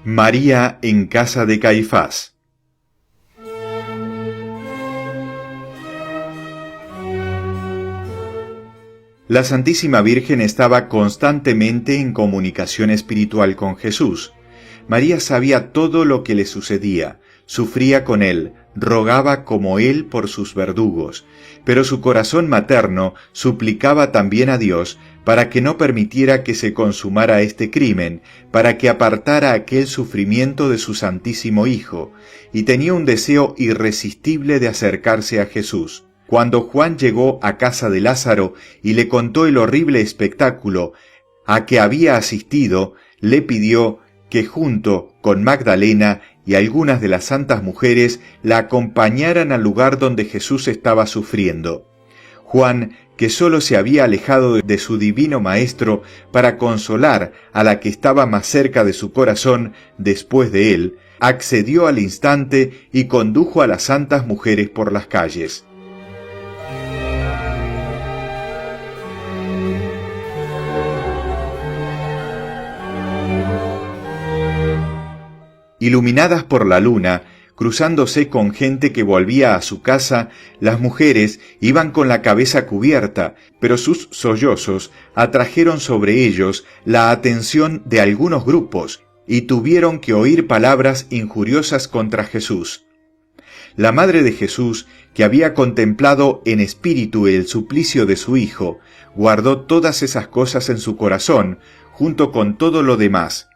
María en casa de Caifás. La Santísima Virgen estaba constantemente en comunicación espiritual con Jesús. María sabía todo lo que le sucedía, sufría con él, rogaba como él por sus verdugos, pero su corazón materno suplicaba también a Dios para que no permitiera que se consumara este crimen, para que apartara aquel sufrimiento de su Santísimo Hijo, y tenía un deseo irresistible de acercarse a Jesús. Cuando Juan llegó a casa de Lázaro y le contó el horrible espectáculo a que había asistido, le pidió que junto con Magdalena y algunas de las santas mujeres la acompañaran al lugar donde Jesús estaba sufriendo. Juan, que sólo se había alejado de su divino Maestro para consolar a la que estaba más cerca de su corazón después de él, accedió al instante y condujo a las santas mujeres por las calles. Iluminadas por la luna, cruzándose con gente que volvía a su casa, las mujeres iban con la cabeza cubierta, pero sus sollozos atrajeron sobre ellos la atención de algunos grupos y tuvieron que oír palabras injuriosas contra Jesús. La madre de Jesús, que había contemplado en espíritu el suplicio de su Hijo, guardó todas esas cosas en su corazón, junto con todo lo demás.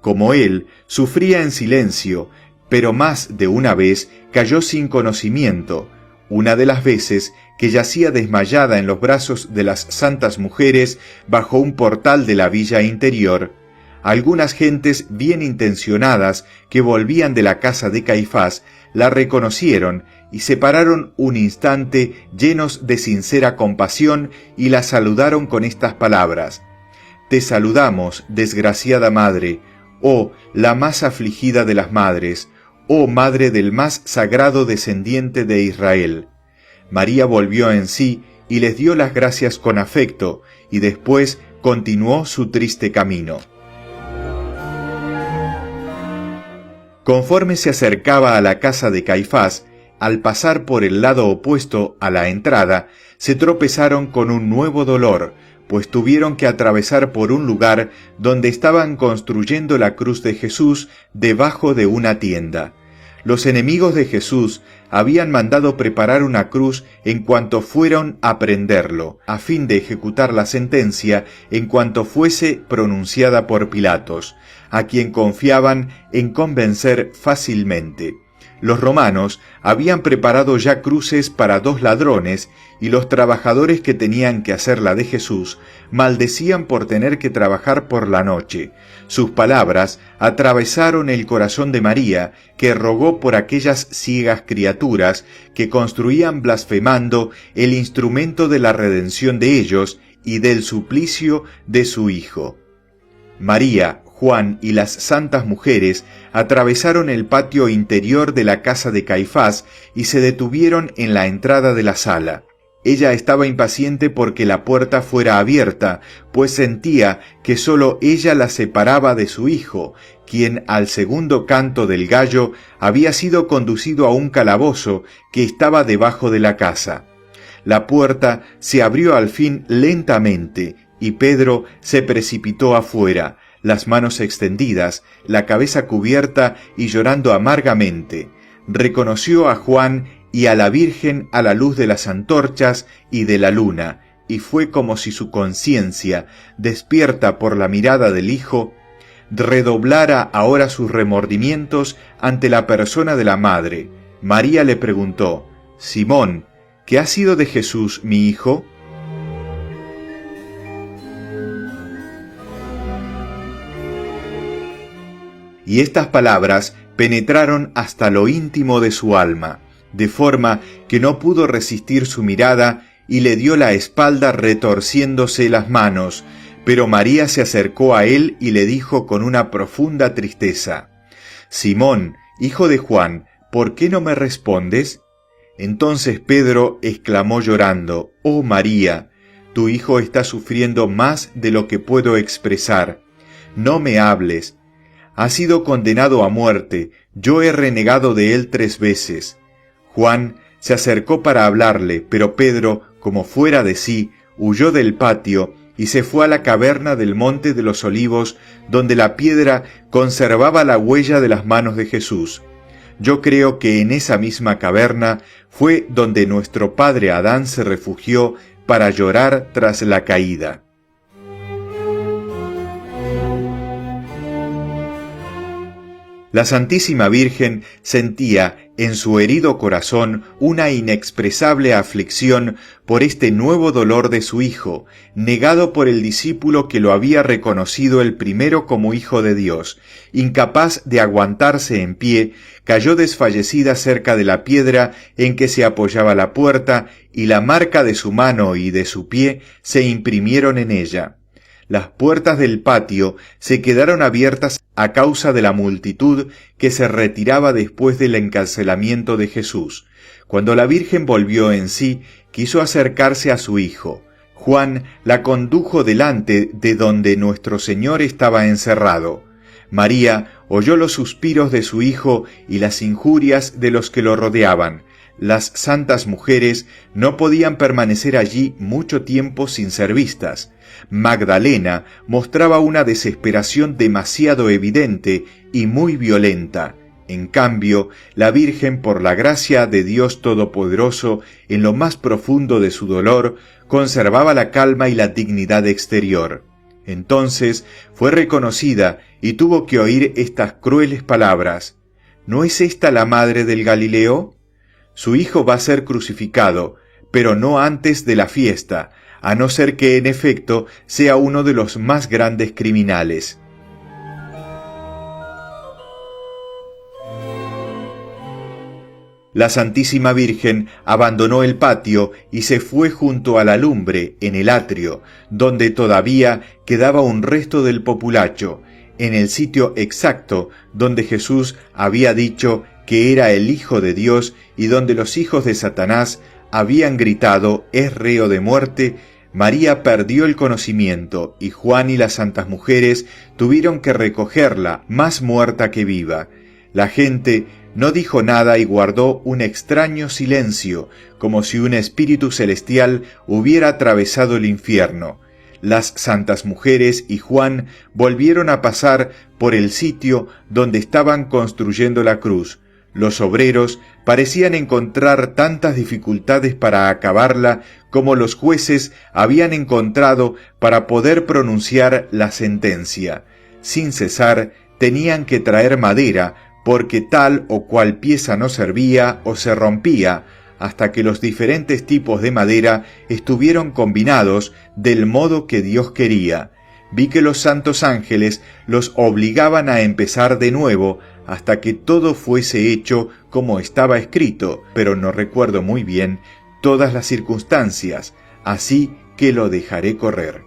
Como él, sufría en silencio, pero más de una vez cayó sin conocimiento, una de las veces que yacía desmayada en los brazos de las santas mujeres bajo un portal de la villa interior. Algunas gentes bien intencionadas que volvían de la casa de Caifás la reconocieron y se pararon un instante llenos de sincera compasión y la saludaron con estas palabras: «Te saludamos, desgraciada madre, oh la más afligida de las madres, oh madre del más sagrado descendiente de Israel». María volvió en sí y les dio las gracias con afecto, y después continuó su triste camino. Conforme se acercaba a la casa de Caifás, al pasar por el lado opuesto a la entrada, se tropezaron con un nuevo dolor, pues tuvieron que atravesar por un lugar donde estaban construyendo la cruz de Jesús debajo de una tienda. Los enemigos de Jesús habían mandado preparar una cruz en cuanto fueron a prenderlo, a fin de ejecutar la sentencia en cuanto fuese pronunciada por Pilatos, a quien confiaban en convencer fácilmente. Los romanos habían preparado ya cruces para 2 ladrones, y los trabajadores que tenían que hacer la de Jesús maldecían por tener que trabajar por la noche. Sus palabras atravesaron el corazón de María, que rogó por aquellas ciegas criaturas que construían blasfemando el instrumento de la redención de ellos y del suplicio de su Hijo. María, Juan y las santas mujeres atravesaron el patio interior de la casa de Caifás y se detuvieron en la entrada de la sala. Ella estaba impaciente porque la puerta fuera abierta, pues sentía que sólo ella la separaba de su hijo, quien al segundo canto del gallo había sido conducido a un calabozo que estaba debajo de la casa. La puerta se abrió al fin lentamente y Pedro se precipitó afuera, las manos extendidas, la cabeza cubierta y llorando amargamente. Reconoció a Juan y a la Virgen a la luz de las antorchas y de la luna, y fue como si su conciencia, despierta por la mirada del Hijo, redoblara ahora sus remordimientos ante la persona de la Madre. María le preguntó: «Simón, ¿qué ha sido de Jesús, mi hijo?». Y estas palabras penetraron hasta lo íntimo de su alma, de forma que no pudo resistir su mirada y le dio la espalda retorciéndose las manos, pero María se acercó a él y le dijo con una profunda tristeza: «Simón, hijo de Juan, ¿por qué no me respondes?». Entonces Pedro exclamó llorando: «Oh María, tu hijo está sufriendo más de lo que puedo expresar. No me hables». ha sido condenado a muerte, yo he renegado de él 3 veces. Juan se acercó para hablarle, pero Pedro, como fuera de sí, huyó del patio y se fue a la caverna del Monte de los Olivos, donde la piedra conservaba la huella de las manos de Jesús. Yo creo que en esa misma caverna fue donde nuestro padre Adán se refugió para llorar tras la caída. La Santísima Virgen sentía en su herido corazón una inexpresable aflicción por este nuevo dolor de su Hijo, negado por el discípulo que lo había reconocido el primero como Hijo de Dios. Incapaz de aguantarse en pie, cayó desfallecida cerca de la piedra en que se apoyaba la puerta, y la marca de su mano y de su pie se imprimieron en ella. Las puertas del patio se quedaron abiertas a causa de la multitud que se retiraba después del encarcelamiento de Jesús. Cuando la Virgen volvió en sí, quiso acercarse a su hijo. Juan la condujo delante de donde nuestro Señor estaba encerrado. María oyó los suspiros de su hijo y las injurias de los que lo rodeaban. Las santas mujeres no podían permanecer allí mucho tiempo sin ser vistas. Magdalena mostraba una desesperación demasiado evidente y muy violenta. En cambio, la Virgen, por la gracia de Dios Todopoderoso, en lo más profundo de su dolor, conservaba la calma y la dignidad exterior. Entonces fue reconocida y tuvo que oír estas crueles palabras: ¿No es esta la madre del Galileo? Su hijo va a ser crucificado, pero no antes de la fiesta, a no ser que en efecto sea uno de los más grandes criminales. La Santísima Virgen abandonó el patio y se fue junto a la lumbre, en el atrio, donde todavía quedaba un resto del populacho, en el sitio exacto donde Jesús había dicho que era el Hijo de Dios y donde los hijos de Satanás habían gritado: «Es reo de muerte». María perdió el conocimiento y Juan y las santas mujeres tuvieron que recogerla, más muerta que viva. La gente no dijo nada y guardó un extraño silencio, como si un espíritu celestial hubiera atravesado el infierno. Las santas mujeres y Juan volvieron a pasar por el sitio donde estaban construyendo la cruz. Los obreros parecían encontrar tantas dificultades para acabarla como los jueces habían encontrado para poder pronunciar la sentencia. Sin cesar tenían que traer madera, porque tal o cual pieza no servía o se rompía, hasta que los diferentes tipos de madera estuvieron combinados del modo que Dios quería. Vi que los santos ángeles los obligaban a empezar de nuevo hasta que todo fuese hecho como estaba escrito, pero no recuerdo muy bien todas las circunstancias, así que lo dejaré correr.